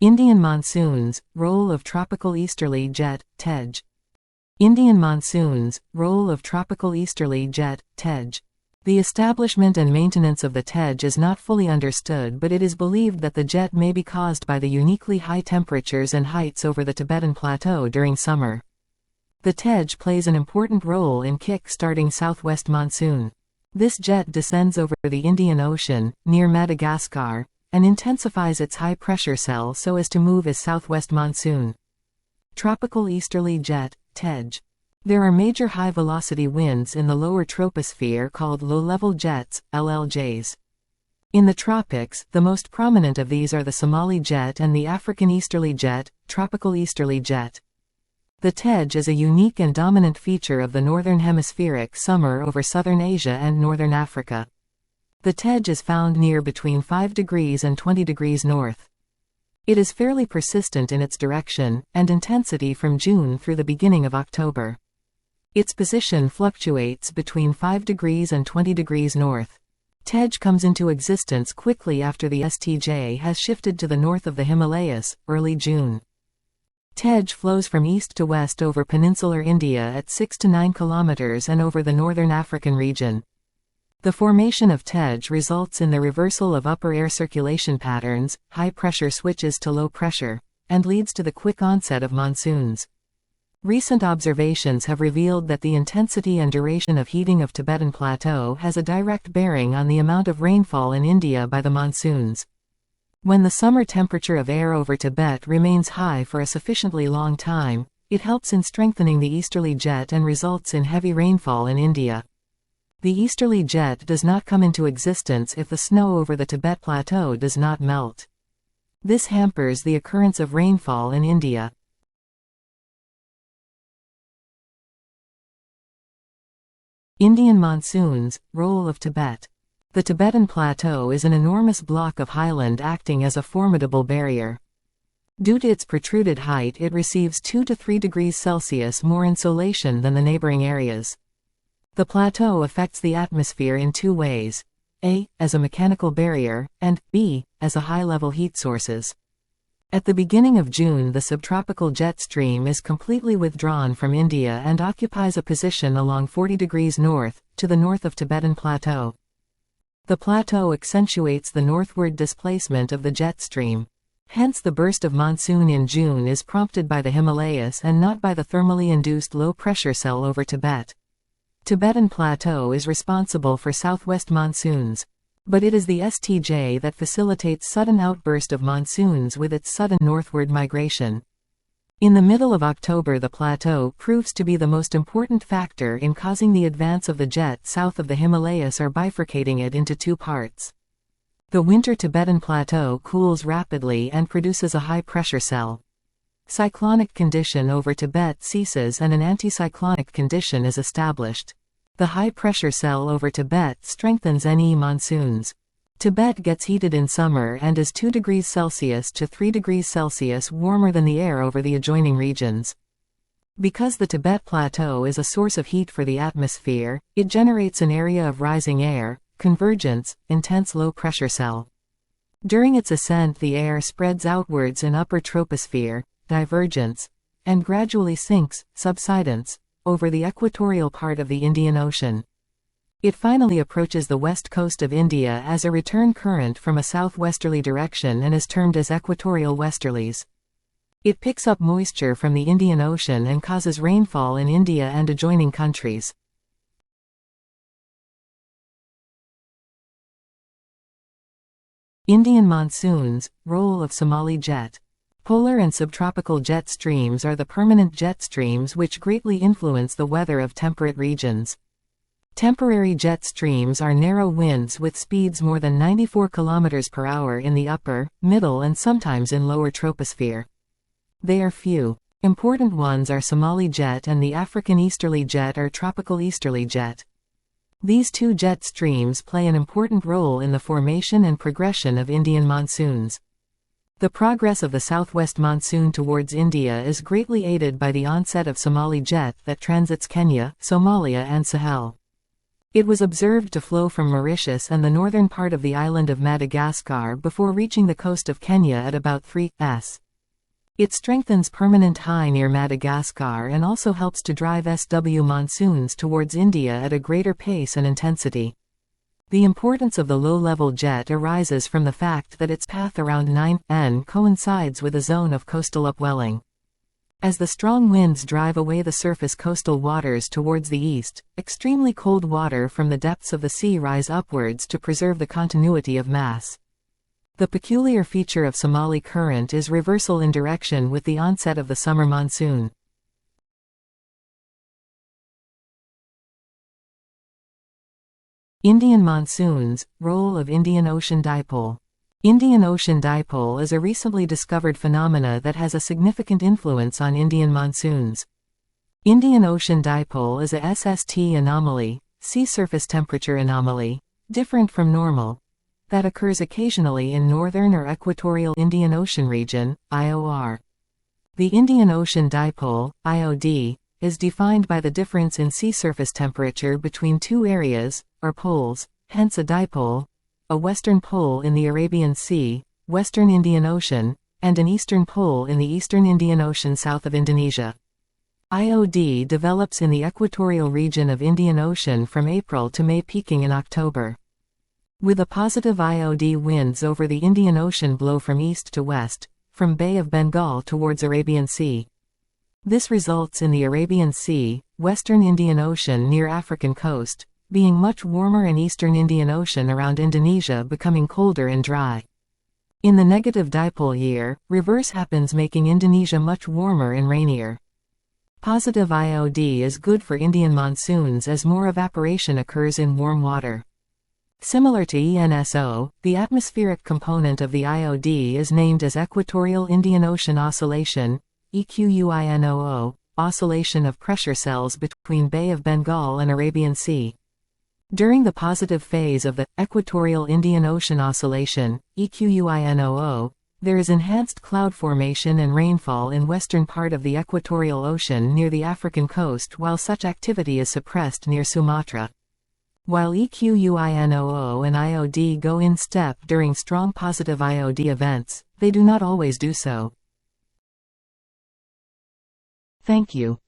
Indian monsoons, role of tropical easterly jet, TEJ. Indian monsoons, role of tropical easterly jet, TEJ. The establishment and maintenance of the TEJ is not fully understood, but it is believed that the jet may be caused by the uniquely high temperatures and heights over the Tibetan Plateau during summer. The TEJ plays an important role in kick-starting southwest monsoon. This jet descends over the Indian Ocean, near Madagascar, and intensifies its high-pressure cell so as to move as southwest monsoon. Tropical easterly jet, TEJ. There are major high-velocity winds in the lower troposphere called low-level jets, LLJs. In the tropics, the most prominent of these are the Somali jet and the African easterly jet, tropical easterly jet. The TEJ is a unique and dominant feature of the northern hemispheric summer over southern Asia and northern Africa. The TEJ is found near between 5 degrees and 20 degrees north. It is fairly persistent in its direction and intensity from June through the beginning of October. Its position fluctuates between 5 degrees and 20 degrees north. TEJ comes into existence quickly after the TEJ has shifted to the north of the Himalayas, early June. TEJ flows from east to west over peninsular India at 6 to 9 kilometers and over the northern African region. The formation of TEJ results in the reversal of upper air circulation patterns, high pressure switches to low pressure, and leads to the quick onset of monsoons. Recent observations have revealed that the intensity and duration of heating of Tibetan Plateau has a direct bearing on the amount of rainfall in India by the monsoons. When the summer temperature of air over Tibet remains high for a sufficiently long time, it helps in strengthening the easterly jet and results in heavy rainfall in India. The easterly jet does not come into existence if the snow over the Tibet Plateau does not melt. This hampers the occurrence of rainfall in India. Indian monsoons, role of Tibet. The Tibetan Plateau is an enormous block of highland acting as a formidable barrier. Due to its protruded height, it receives 2 to 3 degrees Celsius more insolation than the neighboring areas. The plateau affects the atmosphere in two ways: A, as a mechanical barrier, and B, as a high-level heat sources. At the beginning of June, the subtropical jet stream is completely withdrawn from India and occupies a position along 40 degrees north, to the north of Tibetan Plateau. The plateau accentuates the northward displacement of the jet stream. Hence the burst of monsoon in June is prompted by the Himalayas and not by the thermally induced low-pressure cell over Tibet. Tibetan Plateau is responsible for southwest monsoons, but it is the TEJ that facilitates sudden outburst of monsoons with its sudden northward migration. In the middle of October, the plateau proves to be the most important factor in causing the advance of the jet south of the Himalayas or bifurcating it into two parts. The winter Tibetan Plateau cools rapidly and produces a high-pressure cell. Cyclonic condition over Tibet ceases and an anticyclonic condition is established. The high-pressure cell over Tibet strengthens any monsoons. Tibet gets heated in summer and is 2 degrees Celsius to 3 degrees Celsius warmer than the air over the adjoining regions. Because the Tibet Plateau is a source of heat for the atmosphere, it generates an area of rising air, convergence, intense low-pressure cell. During its ascent, the air spreads outwards in upper troposphere, divergence, and gradually sinks, subsidence, over the equatorial part of the Indian Ocean. It finally approaches the west coast of India as a return current from a southwesterly direction and is termed as equatorial westerlies. It picks up moisture from the Indian Ocean and causes rainfall in India and adjoining countries. Indian monsoons, role of Somali jet. Polar and subtropical jet streams are the permanent jet streams which greatly influence the weather of temperate regions. Temporary jet streams are narrow winds with speeds more than 94 km per hour in the upper, middle and sometimes in lower troposphere. They are few. Important ones are Somali jet and the African easterly jet or tropical easterly jet. These two jet streams play an important role in the formation and progression of Indian monsoons. The progress of the southwest monsoon towards India is greatly aided by the onset of Somali jet that transits Kenya, Somalia and Sahel. It was observed to flow from Mauritius and the northern part of the island of Madagascar before reaching the coast of Kenya at about 3s. It strengthens permanent high near Madagascar and also helps to drive SW monsoons towards India at a greater pace and intensity. The importance of the low-level jet arises from the fact that its path around 9N coincides with a zone of coastal upwelling. As the strong winds drive away the surface coastal waters towards the east, extremely cold water from the depths of the sea rise upwards to preserve the continuity of mass. The peculiar feature of Somali current is reversal in direction with the onset of the summer monsoon. Indian monsoons, role of Indian Ocean dipole. Indian Ocean dipole is a recently discovered phenomena that has a significant influence on Indian monsoons. Indian Ocean dipole is a SST anomaly, sea surface temperature anomaly, different from normal, that occurs occasionally in northern or equatorial Indian Ocean region, IOR. The Indian Ocean dipole, IOD, is defined by the difference in sea surface temperature between two areas, or poles, hence a dipole, a western pole in the Arabian Sea, western Indian Ocean, and an eastern pole in the eastern Indian Ocean south of Indonesia. IOD develops in the equatorial region of Indian Ocean from April to May, peaking in October. With a positive IOD, winds over the Indian Ocean blow from east to west, from Bay of Bengal towards Arabian Sea. This results in the Arabian Sea, western Indian Ocean near African coast, being much warmer and eastern Indian Ocean around Indonesia becoming colder and dry. In the negative dipole year, reverse happens, making Indonesia much warmer and rainier. Positive IOD is good for Indian monsoons as more evaporation occurs in warm water. Similar to ENSO, the atmospheric component of the IOD is named as Equatorial Indian Ocean Oscillation, EQUINOO, oscillation of pressure cells between Bay of Bengal and Arabian Sea. During the positive phase of the Equatorial Indian Ocean Oscillation, EQUINOO, there is enhanced cloud formation and rainfall in western part of the Equatorial Ocean near the African coast, while such activity is suppressed near Sumatra. While EQUINOO and IOD go in step during strong positive IOD events, they do not always do so. Thank you.